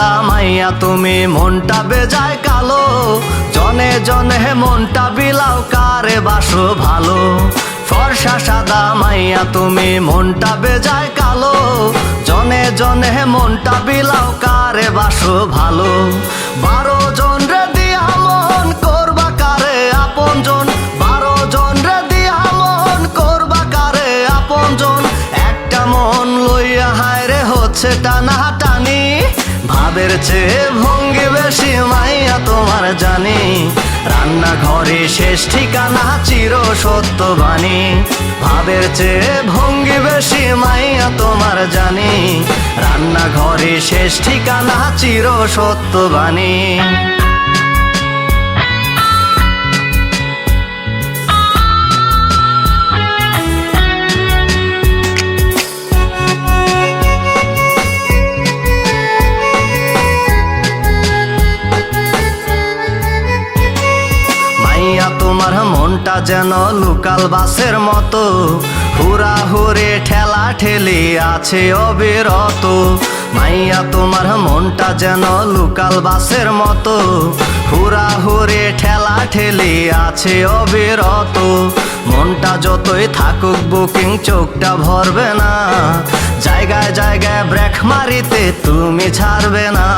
সাদা মাইয়া তুমি মনটা বেজায় কালো, জনে জনে মনটা বিলাও কারে বাসো ভালো। ফর্সা সাদা মাইয়া তুমি মনটা বেজায় কালো, জনে জনে মনটা বিলাও কারে বাসো ভালো। 12 জন রে দিয়া মন করবা কারে আপনজন, 12 জন রে দিয়া মন করবা কারে আপনজন। একটা মন লইয়া হায়রে হচ্ছে টানা টানি, ভাবের চেয়ে ভঙ্গি বেশি মাইয়া তোমার জানি। রান্নাঘরে শেষ ঠিকানা চির সত্য বাণী, ভাবের চেয়ে ভঙ্গি বেশি মাইয়া তোমার জানি। রান্নাঘরে শেষ ঠিকানা চির সত্য বাণী। তোমার মনটা যেন লোকাল বাসের মতো, হুড়াহুড়ি ঠেলা ঠেলি আছে অবিরত। মাইয়া তোমার মনটা যেন লোকাল বাসের মতো, হুড়াহুড়ি ঠেলা ঠেলি আছে অবিরত। মনটা যতই থাকুক বুকিং চোখটা ভরবে না, জায়গায় জায়গায় ব্রেক মারিতে তুমি ছাড়বে না।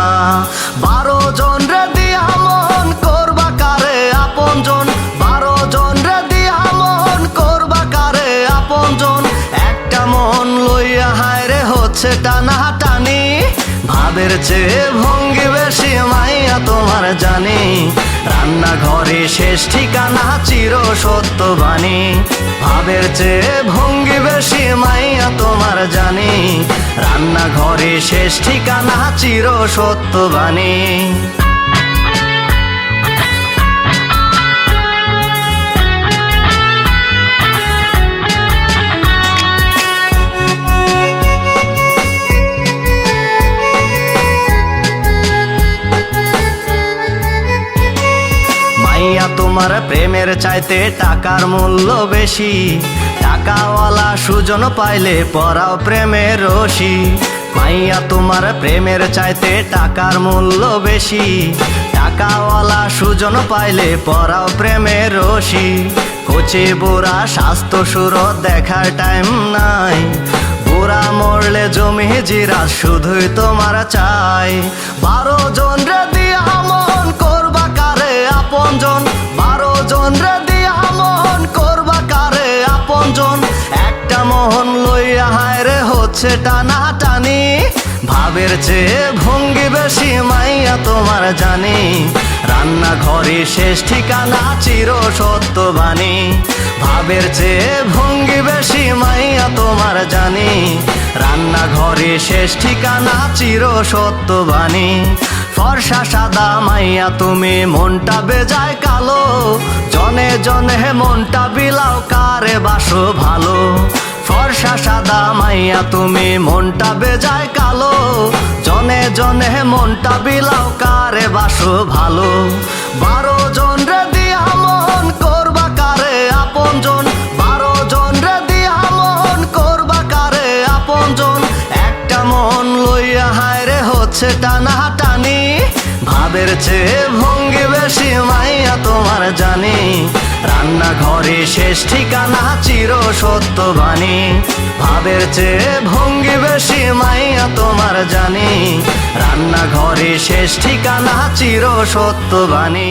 12 জন রে দিয়া মন করবা কারে আপনজন, 12 জন রে দিয়া মন করবা কারে আপনজন। একটা মন লইয়া হায়রে হচ্ছে টানা টানি, ভাবের চেয়ে ভঙ্গি বেশি মাইয়া তোমার জানি। রান্নাঘরে শেষ ঠিকানা চির সত্য বাণী, ভাবের চেয়ে ভঙ্গি বেশি মাইয়া তোমার জানি। রান্নাঘরে শেষ ঠিকানা চির সত্য বাণী। তোমার প্রেমের চাইতে টাকার মূল্য বেশি, টাকাওয়ালা সুজন পাইলে পরাও প্রেমের রশি। মাইয়া তোমার প্রেমের চাইতে টাকার মূল্য বেশি, টাকাওয়ালা সুজন পাইলে পরাও প্রেমের রশি। কচি বুড়া স্বাস্থ্য সুর দেখার টাইম নাই, বুড়া মরলে জমি জিরা শুধুই তোমার চাই। 12 জন রে দিয়া মন করবা কারে আপনজন, 12 জন রে দিয়া মন করবা কারে আপনজন। একটা মন লইয়া হায়রে হচ্ছে টানা টানি, ভাবের চেয়ে ভঙ্গি বেশি মাইয়া তোমার জানি। রান্নাঘরে শেষ ঠিকানা চির সত্য বাণী, ভাবের চেয়ে ভঙ্গি বেশি মাইয়া তোমার জানি। রান্নাঘরে শেষ ঠিকানা চির সত্য বাণী। ফর্সা সাদা মাইয়া তুমি মনটা বেজায় কালো, জনে জনে মনটা বিলাও কারে বাসো ভালো। ফর্সা সাদা মাইয়া তুমি মনটা বেজায় কালো, জনে জনে মনটা বিলাও কারে বাসো ভালো। 12 জন রে দিয়া মন করবা কারে আপনজন, 12 জন রে দিয়া মন করবা কারে আপনজন। একটা মন লইয়া হায়রে হচ্ছে টানা টানি, ভাবের চেয়ে ভঙ্গি বেশি মাইয়া তোমার জানি। রান্নাঘরে শেষ ঠিকানা চির সত্য বাণী, ভাবের চেয়ে ভঙ্গি বেশি মাইয়া তোমার জানি। রান্নাঘরে শেষ ঠিকানা চির সত্য বাণী।